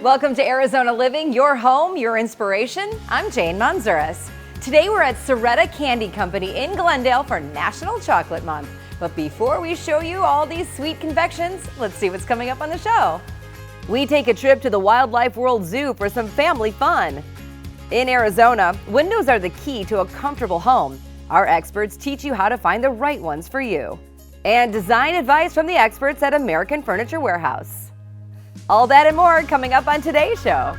Welcome to Arizona Living, your home, your inspiration. I'm Jane Monzures. Today we're at Cerreta Candy Company in Glendale for National Chocolate Month. But before we show you all these sweet confections, let's see what's coming up on the show. We take a trip to the Wildlife World Zoo for some family fun. In Arizona, windows are the key to a comfortable home. Our experts teach you how to find the right ones for you. And design advice from the experts at American Furniture Warehouse. All that and more coming up on today's show.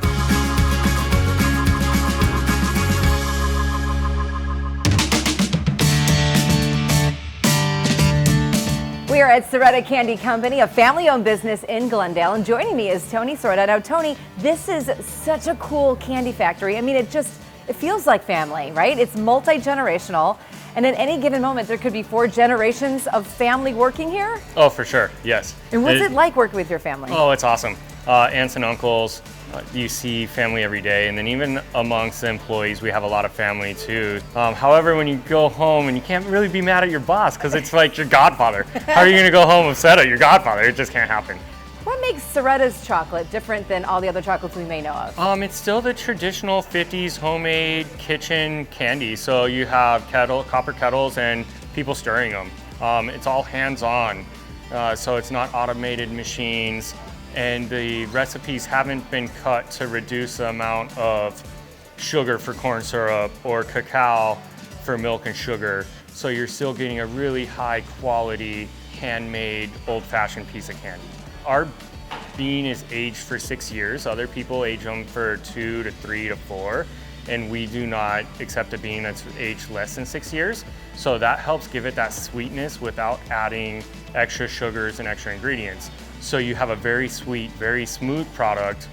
We are at Cerreta Candy Company, a family-owned business in Glendale, and joining me is Tony Cerreta. Now, Tony, this is such a cool candy factory. I mean, it feels like family, right? It's multi-generational, and at any given moment, there could be 4 generations of family working here? Oh, for sure, yes. And what's it like working with your family? Oh, it's awesome. Aunts and uncles, you see family every day, and then even amongst the employees, we have a lot of family too. However, when you go home, and you can't really be mad at your boss, because it's like your godfather. How are you gonna go home upset at your godfather? It just can't happen. What makes Cerreta's chocolate different than all the other chocolates we may know of? It's still the traditional 50s homemade kitchen candy. So you have copper kettles and people stirring them. It's all hands-on, so it's not automated machines. And the recipes haven't been cut to reduce the amount of sugar for corn syrup or cacao for milk and sugar. So you're still getting a really high quality, handmade, old-fashioned piece of candy. Our bean is aged for 6 years. Other people age them for 2 to 3 to 4. And we do not accept a bean that's aged less than 6 years. So that helps give it that sweetness without adding extra sugars and extra ingredients. So you have a very sweet, very smooth product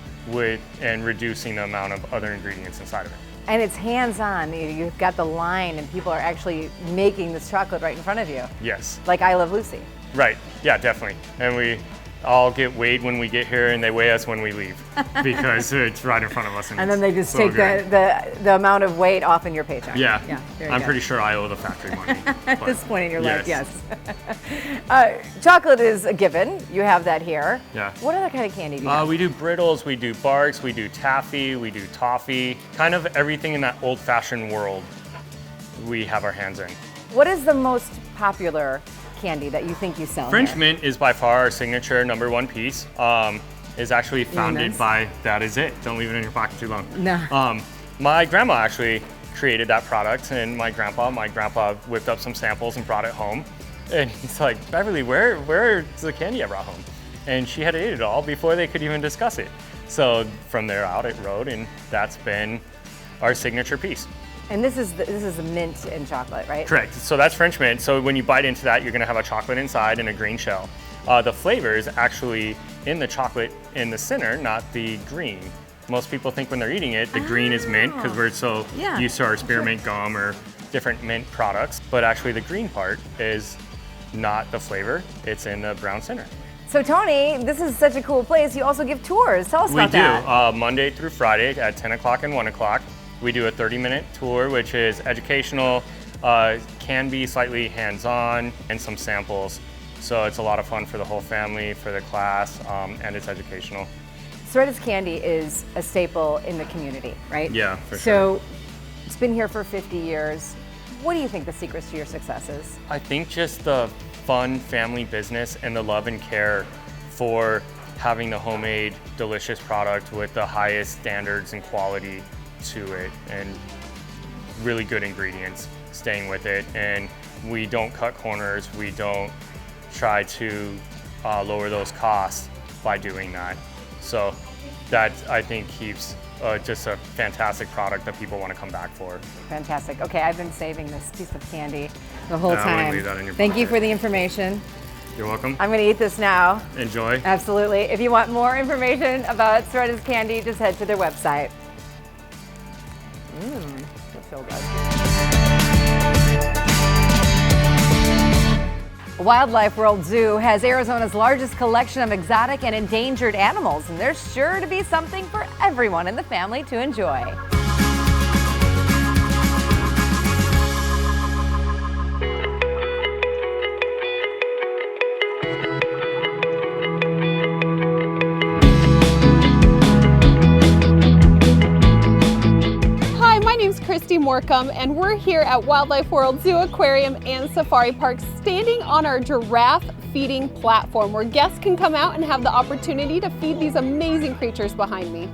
and reducing the amount of other ingredients inside of it. And it's hands-on. You've got the line and people are actually making this chocolate right in front of you. Yes. Like I Love Lucy. Right, yeah, definitely. And we all get weighed when we get here and they weigh us when we leave because it's right in front of us. And then they just take the amount of weight off in your paycheck. Yeah, I'm good. Pretty sure I owe the factory money. At this point in your life, yes. Chocolate is a given. You have that here. Yeah. What other kind of candy do you have? We do brittles, we do barks, we do taffy, we do toffee. Kind of everything in that old-fashioned world we have our hands in. What is the most popular candy that you think you sell French here? mint is by far our signature number 1 piece. Is actually founded by, that is it. Don't leave it in your pocket too long. No. My grandma actually created that product, and my grandpa whipped up some samples and brought it home. And he's like, Beverly, where's the candy I brought home? And she had ate it all before they could even discuss it. So from there out it rode, and that's been our signature piece. And this is the mint and chocolate, right? Correct. So that's French mint. So when you bite into that, you're going to have a chocolate inside and a green shell. The flavor is actually in the chocolate in the center, not the green. Most people think when they're eating it, the green is mint because we're so used to our spearmint gum or different mint products. But actually the green part is not the flavor. It's in the brown center. So Tony, this is such a cool place. You also give tours. Tell us about that. We do. Monday through Friday at 10 o'clock and 1 o'clock. We do a 30-minute tour, which is educational, can be slightly hands-on, and some samples. So it's a lot of fun for the whole family, for the class, and it's educational. Cerreta's Candy is a staple in the community, right? Yeah, for sure. So it's been here for 50 years. What do you think the secrets to your success is? I think just the fun family business and the love and care for having the homemade, delicious product with the highest standards and quality to it, and really good ingredients, staying with it. And we don't cut corners, we don't try to lower those costs by doing that. So that, I think, keeps just a fantastic product that people want to come back for. Fantastic. Okay, I've been saving this piece of candy the whole time. I wouldn't leave that in your Thank pocket. you for the information. You're welcome. I'm going to eat this now. Enjoy. Absolutely. If you want more information about Cerreta's Candy, just head to their website. That's so good. Wildlife World Zoo has Arizona's largest collection of exotic and endangered animals, and there's sure to be something for everyone in the family to enjoy. Christy Morcom, and we're here at Wildlife World Zoo Aquarium and Safari Park, standing on our giraffe feeding platform where guests can come out and have the opportunity to feed these amazing creatures behind me.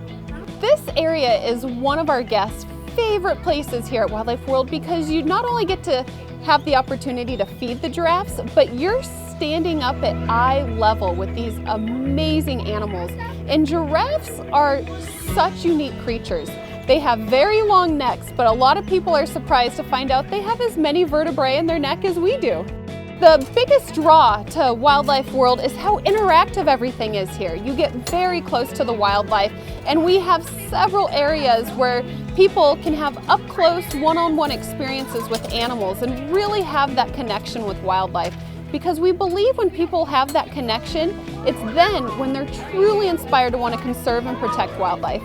This area is one of our guests' favorite places here at Wildlife World because you not only get to have the opportunity to feed the giraffes, but you're standing up at eye level with these amazing animals. And giraffes are such unique creatures. They have very long necks, but a lot of people are surprised to find out they have as many vertebrae in their neck as we do. The biggest draw to Wildlife World is how interactive everything is here. You get very close to the wildlife, and we have several areas where people can have up-close, one-on-one experiences with animals and really have that connection with wildlife. Because we believe when people have that connection, it's then when they're truly inspired to want to conserve and protect wildlife.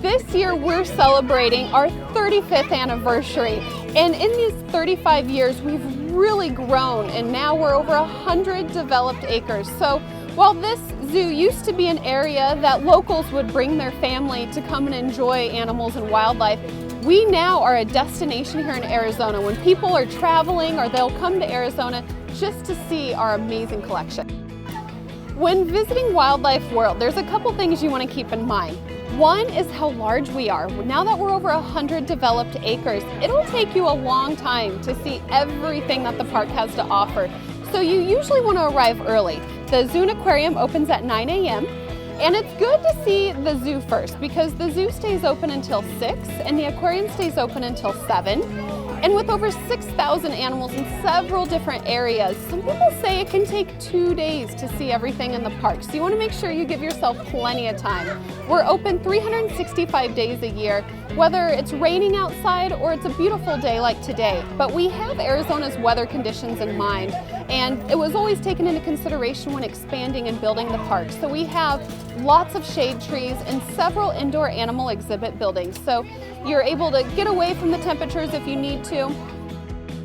This year we're celebrating our 35th anniversary, and in these 35 years we've really grown, and now we're over 100 developed acres. So while this zoo used to be an area that locals would bring their family to come and enjoy animals and wildlife, we now are a destination here in Arizona when people are traveling or they'll come to Arizona just to see our amazing collection. When visiting Wildlife World, there's a couple things you want to keep in mind. One is how large we are. Now that we're over 100 developed acres, it'll take you a long time to see everything that the park has to offer. So you usually want to arrive early. The zoo and aquarium opens at 9 a.m. And it's good to see the zoo first because the zoo stays open until 6 and the aquarium stays open until 7. And with over 6,000 animals in several different areas, some people say it can take 2 days to see everything in the park. So you want to make sure you give yourself plenty of time. We're open 365 days a year, whether it's raining outside or it's a beautiful day like today. But we have Arizona's weather conditions in mind, and it was always taken into consideration when expanding and building the park. So we have lots of shade trees and several indoor animal exhibit buildings. So you're able to get away from the temperatures if you need to.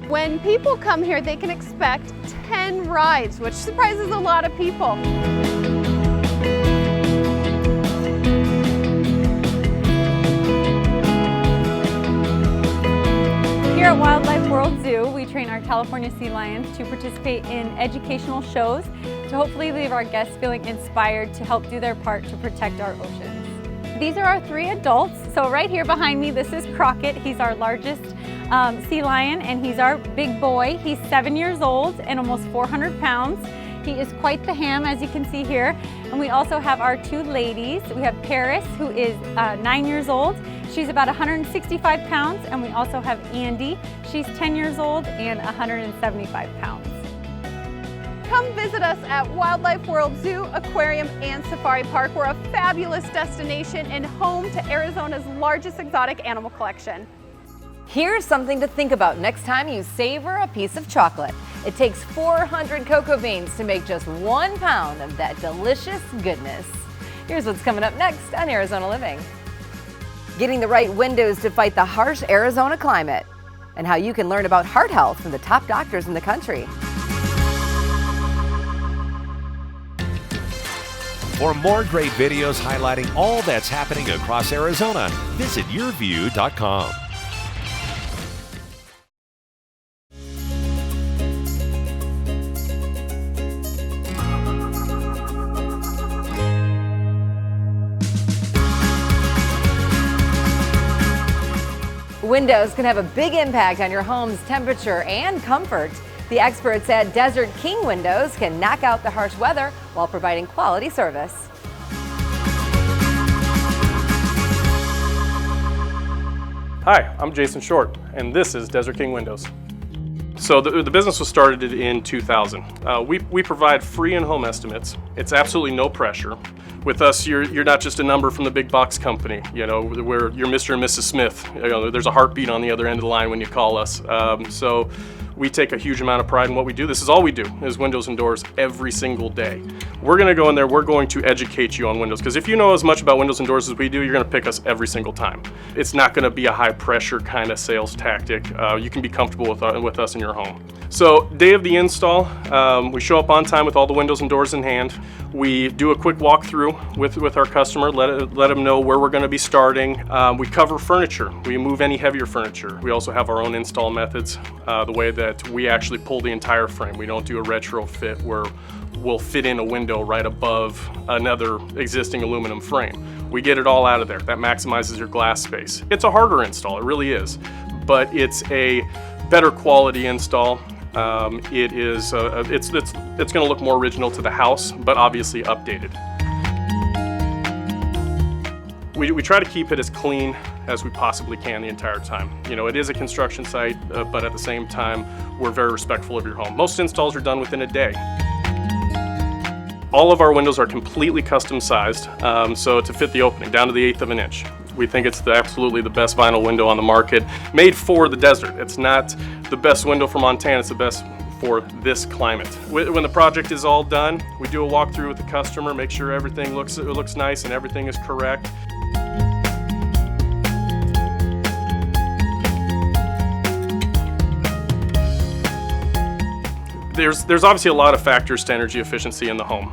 When people come here, they can expect 10 rides, which surprises a lot of people. Here at Wildlife World Zoo, we train our California sea lions to participate in educational shows to hopefully leave our guests feeling inspired to help do their part to protect our oceans. These are our 3 adults. So right here behind me, this is Crockett. He's our largest sea lion, and he's our big boy. He's 7 years old and almost 400 pounds. He is quite the ham, as you can see here. And we also have our 2 ladies. We have Paris, who is 9 years old. She's about 165 pounds, and we also have Andy. She's 10 years old and 175 pounds. Come visit us at Wildlife World Zoo, Aquarium, and Safari Park. We're a fabulous destination and home to Arizona's largest exotic animal collection. Here's something to think about next time you savor a piece of chocolate. It takes 400 cocoa beans to make just 1 pound of that delicious goodness. Here's what's coming up next on Arizona Living. Getting the right windows to fight the harsh Arizona climate, and how you can learn about heart health from the top doctors in the country. For more great videos highlighting all that's happening across Arizona, visit yourview.com. Windows can have a big impact on your home's temperature and comfort. The experts at Desert King Windows can knock out the harsh weather while providing quality service. Hi, I'm Jason Short, and this is Desert King Windows. So the business was started in 2000. We provide free in-home estimates. It's absolutely no pressure. With us, you're not just a number from the big box company. You know, where you're Mr. and Mrs. Smith. You know, there's a heartbeat on the other end of the line when you call us. So we take a huge amount of pride in what we do. This is all we do, is windows and doors every single day. We're gonna go in there, we're going to educate you on windows, because if you know as much about windows and doors as we do, you're gonna pick us every single time. It's not gonna be a high pressure kind of sales tactic. You can be comfortable with us in your home. So day of the install, we show up on time with all the windows and doors in hand. We do a quick walkthrough with our customer, let them know where we're going to be starting. We cover furniture. We move any heavier furniture. We also have our own install methods, the way that we actually pull the entire frame. We don't do a retrofit where we'll fit in a window right above another existing aluminum frame. We get it all out of there. That maximizes your glass space. It's a harder install, it really is, but it's a better quality install. It's going to look more original to the house, but obviously updated. We try to keep it as clean as we possibly can the entire time. You know, it is a construction site, but at the same time, we're very respectful of your home. Most installs are done within a day. All of our windows are completely custom sized, so to fit the opening, down to the 1/8 of an inch. We think it's absolutely the best vinyl window on the market, made for the desert. It's not the best window for Montana, it's the best for this climate. When the project is all done, we do a walkthrough with the customer, make sure everything looks nice and everything is correct. There's obviously a lot of factors to energy efficiency in the home.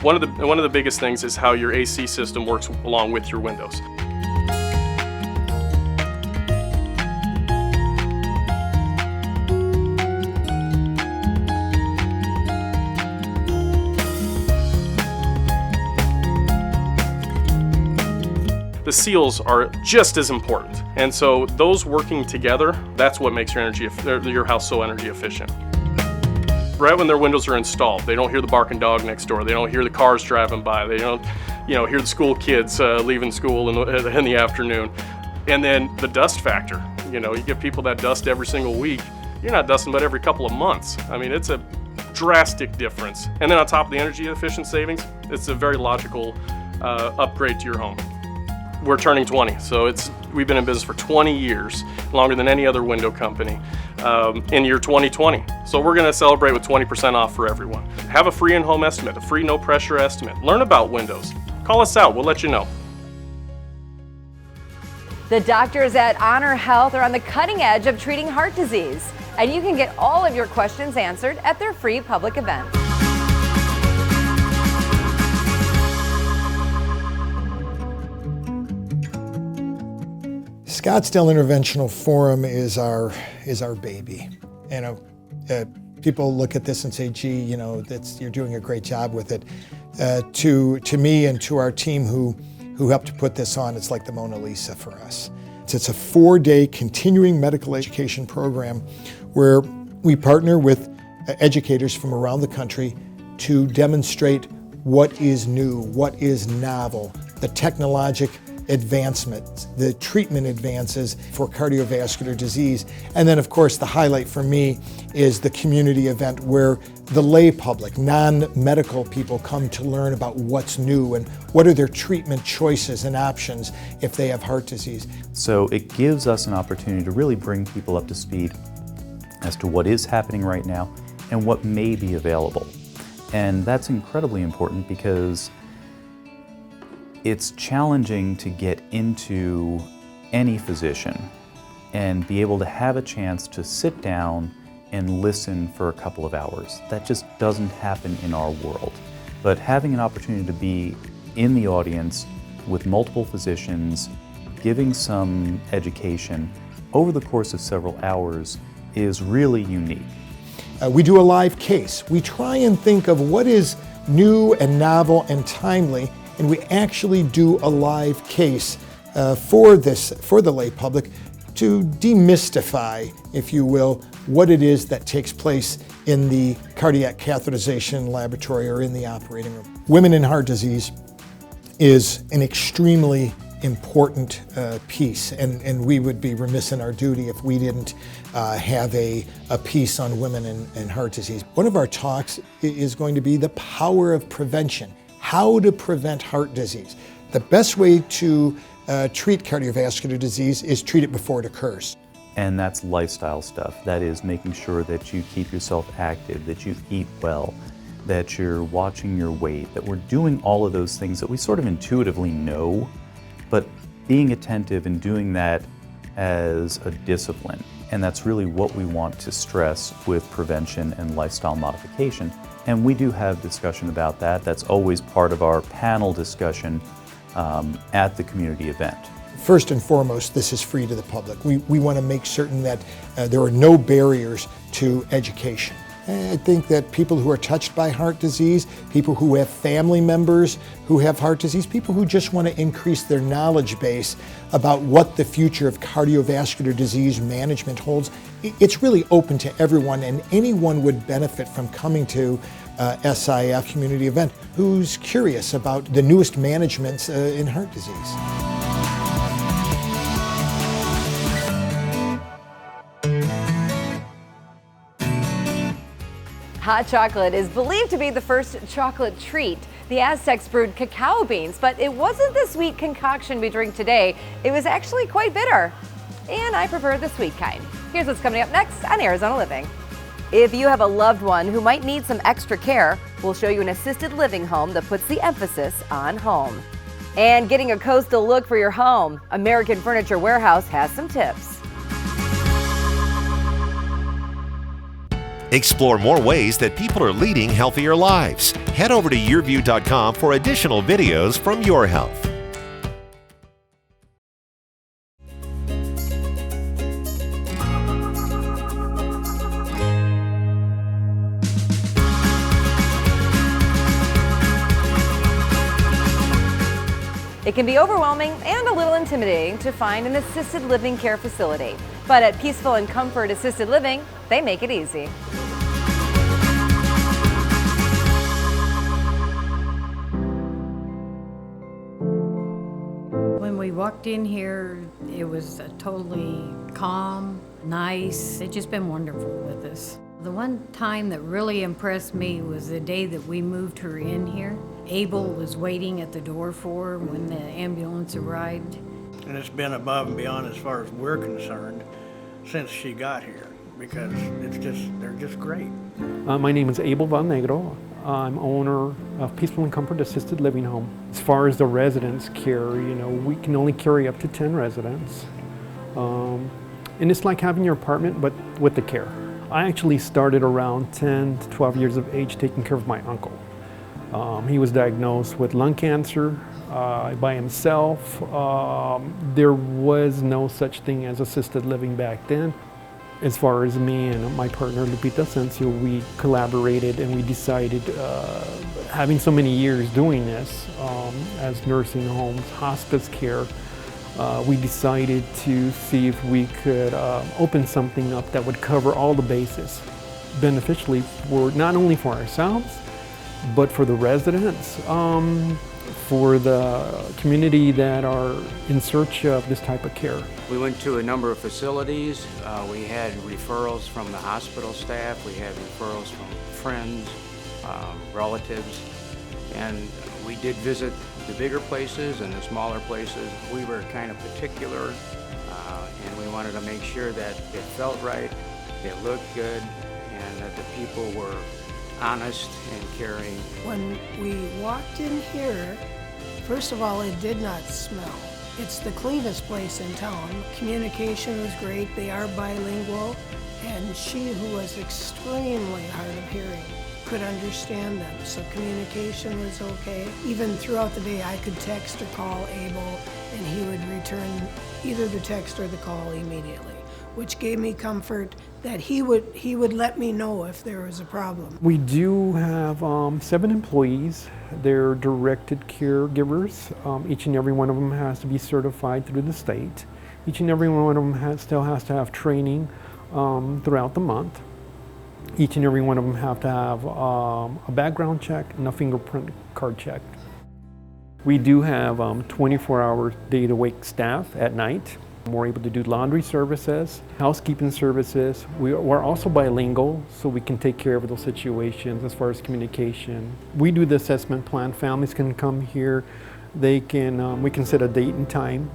One of the biggest things is how your AC system works along with your windows. The seals are just as important, and so those working together, that's what makes your house so energy efficient. Right when their windows are installed, they don't hear the barking dog next door, they don't hear the cars driving by, they don't hear the school kids leaving school in the afternoon. And then the dust factor, you get people that dust every single week, you're not dusting but every couple of months. I mean, it's a drastic difference. And then on top of the energy efficient savings, it's a very logical upgrade to your home. We're turning 20, so we've been in business for 20 years, longer than any other window company, in year 2020. So we're going to celebrate with 20% off for everyone. Have a free in-home estimate, a free no-pressure estimate. Learn about windows. Call us out, we'll let you know. The doctors at Honor Health are on the cutting edge of treating heart disease, and you can get all of your questions answered at their free public event. Scottsdale Interventional Forum is our baby. People look at this and say, "Gee, you're doing a great job with it." To me and to our team who helped to put this on, it's like the Mona Lisa for us. It's a 4-day continuing medical education program where we partner with educators from around the country to demonstrate what is new, what is novel, the technologic advancements, the treatment advances for cardiovascular disease. And then of course the highlight for me is the community event where the lay public, non-medical people come to learn about what's new and what are their treatment choices and options if they have heart disease. So it gives us an opportunity to really bring people up to speed as to what is happening right now and what may be available. And that's incredibly important because it's challenging to get into any physician and be able to have a chance to sit down and listen for a couple of hours. That just doesn't happen in our world. But having an opportunity to be in the audience with multiple physicians, giving some education over the course of several hours is really unique. We do a live case. We try and think of what is new and novel and timely, and we actually do a live case for the lay public to demystify, if you will, what it is that takes place in the cardiac catheterization laboratory or in the operating room. Women in heart disease is an extremely important piece, and we would be remiss in our duty if we didn't have a piece on women and heart disease. One of our talks is going to be the power of prevention, how to prevent heart disease. The best way to treat cardiovascular disease is treat it before it occurs. And that's lifestyle stuff. That is making sure that you keep yourself active, that you eat well, that you're watching your weight, that we're doing all of those things that we sort of intuitively know, but being attentive and doing that as a discipline. And that's really what we want to stress with prevention and lifestyle modification, And we do have discussion about that. That's always part of our panel discussion at the community event. First and foremost, this is free to the public. We want to make certain that there are no barriers to education. I think that people who are touched by heart disease, people who have family members who have heart disease, people who just want to increase their knowledge base about what the future of cardiovascular disease management holds, it's really open to everyone, and anyone would benefit from coming to SIF community event who's curious about the newest managements in heart disease. Hot chocolate is believed to be the first chocolate treat. The Aztecs brewed cacao beans, but it wasn't the sweet concoction we drink today. It was actually quite bitter. And I prefer the sweet kind. Here's what's coming up next on Arizona Living. If you have a loved one who might need some extra care, we'll show you an assisted living home that puts the emphasis on home. And getting a coastal look for your home, American Furniture Warehouse has some tips. Explore more ways that people are leading healthier lives. Head over to yourview.com for additional videos from Your Health. It can be overwhelming and a little intimidating to find an assisted living care facility. But at Peaceful and Comfort Assisted Living, they make it easy. When we walked in here, it was totally calm, nice. It's just been wonderful with us. The one time that really impressed me was the day that we moved her in here. Abel was waiting at the door for her when the ambulance arrived. And it's been above and beyond as far as we're concerned since she got here, because they're just great. My name is Abel Van Negro. I'm owner of Peaceful and Comfort Assisted Living Home. As far as the residents care, we can only carry up to 10 residents. And it's like having your apartment, but with the care. I actually started around 10 to 12 years of age taking care of my uncle. He was diagnosed with lung cancer by himself. There was no such thing as assisted living back then. As far as me and my partner Lupita Sencio, we collaborated and we decided, having so many years doing this as nursing homes, hospice care, we decided to see if we could open something up that would cover all the bases beneficially for not only for ourselves, but for the residents, for the community that are in search of this type of care. We went to a number of facilities. We had referrals from the hospital staff. We had referrals from friends, relatives, and we did visit the bigger places and the smaller places. We were kind of particular, and we wanted to make sure that it felt right, it looked good, and that the people were honest and caring. When we walked in here, first of all, it did not smell. It's the cleanest place in town. Communication was great. They are bilingual, and she, who was extremely hard of hearing, could understand them, so communication was okay. Even throughout the day, I could text or call Abel, and he would return either the text or the call immediately, which gave me comfort that he would let me know if there was a problem. We do have 7 employees. They're directed caregivers. Each and every one of them has to be certified through the state. Each and every one of them still has to have training throughout the month. Each and every one of them have to have a background check and a fingerprint card check. We do have 24-hour day-to-wake staff at night. We're able to do laundry services, housekeeping services. We're also bilingual, so we can take care of those situations as far as communication. We do the assessment plan. Families can come here. They can, we can set a date and time.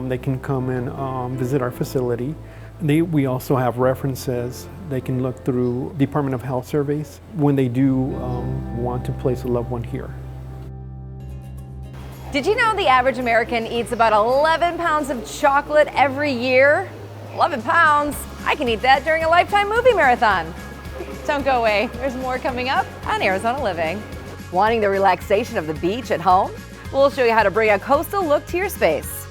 They can come and visit our facility. We also have references. They can look through Department of Health surveys when they do want to place a loved one here. Did you know the average American eats about 11 pounds of chocolate every year? 11 pounds? I can eat that during a Lifetime movie marathon. Don't go away. There's more coming up on Arizona Living. Wanting the relaxation of the beach at home? We'll show you how to bring a coastal look to your space.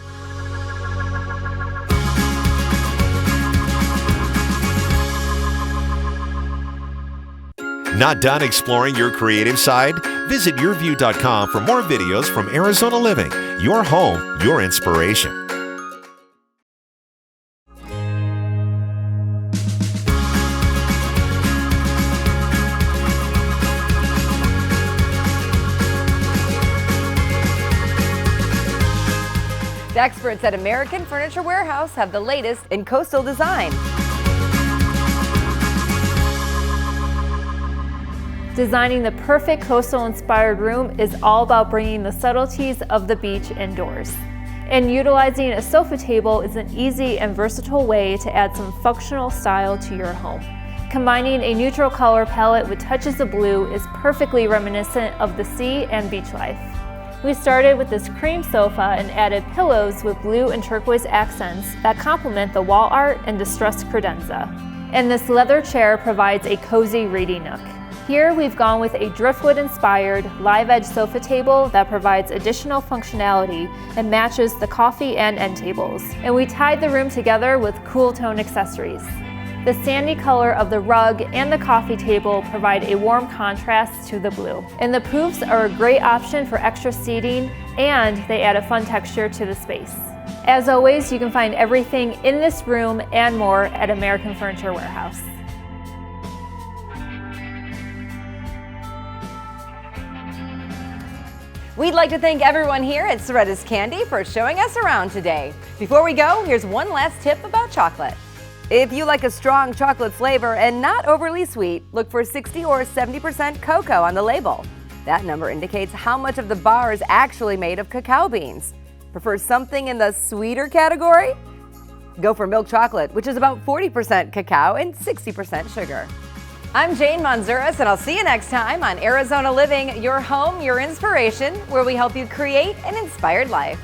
Not done exploring your creative side? Visit yourview.com for more videos from Arizona Living. Your home, your inspiration. The experts at American Furniture Warehouse have the latest in coastal design. Designing the perfect coastal-inspired room is all about bringing the subtleties of the beach indoors. And utilizing a sofa table is an easy and versatile way to add some functional style to your home. Combining a neutral color palette with touches of blue is perfectly reminiscent of the sea and beach life. We started with this cream sofa and added pillows with blue and turquoise accents that complement the wall art and distressed credenza. And this leather chair provides a cozy reading nook. Here we've gone with a driftwood-inspired live-edge sofa table that provides additional functionality and matches the coffee and end tables. And we tied the room together with cool tone accessories. The sandy color of the rug and the coffee table provide a warm contrast to the blue. And the poofs are a great option for extra seating, and they add a fun texture to the space. As always, you can find everything in this room and more at American Furniture Warehouse. We'd like to thank everyone here at Cerreta Candy for showing us around today. Before we go, here's one last tip about chocolate. If you like a strong chocolate flavor and not overly sweet, look for 60 or 70% cocoa on the label. That number indicates how much of the bar is actually made of cacao beans. Prefer something in the sweeter category? Go for milk chocolate, which is about 40% cacao and 60% sugar. I'm Jane Monzures, and I'll see you next time on Arizona Living, your home, your inspiration, where we help you create an inspired life.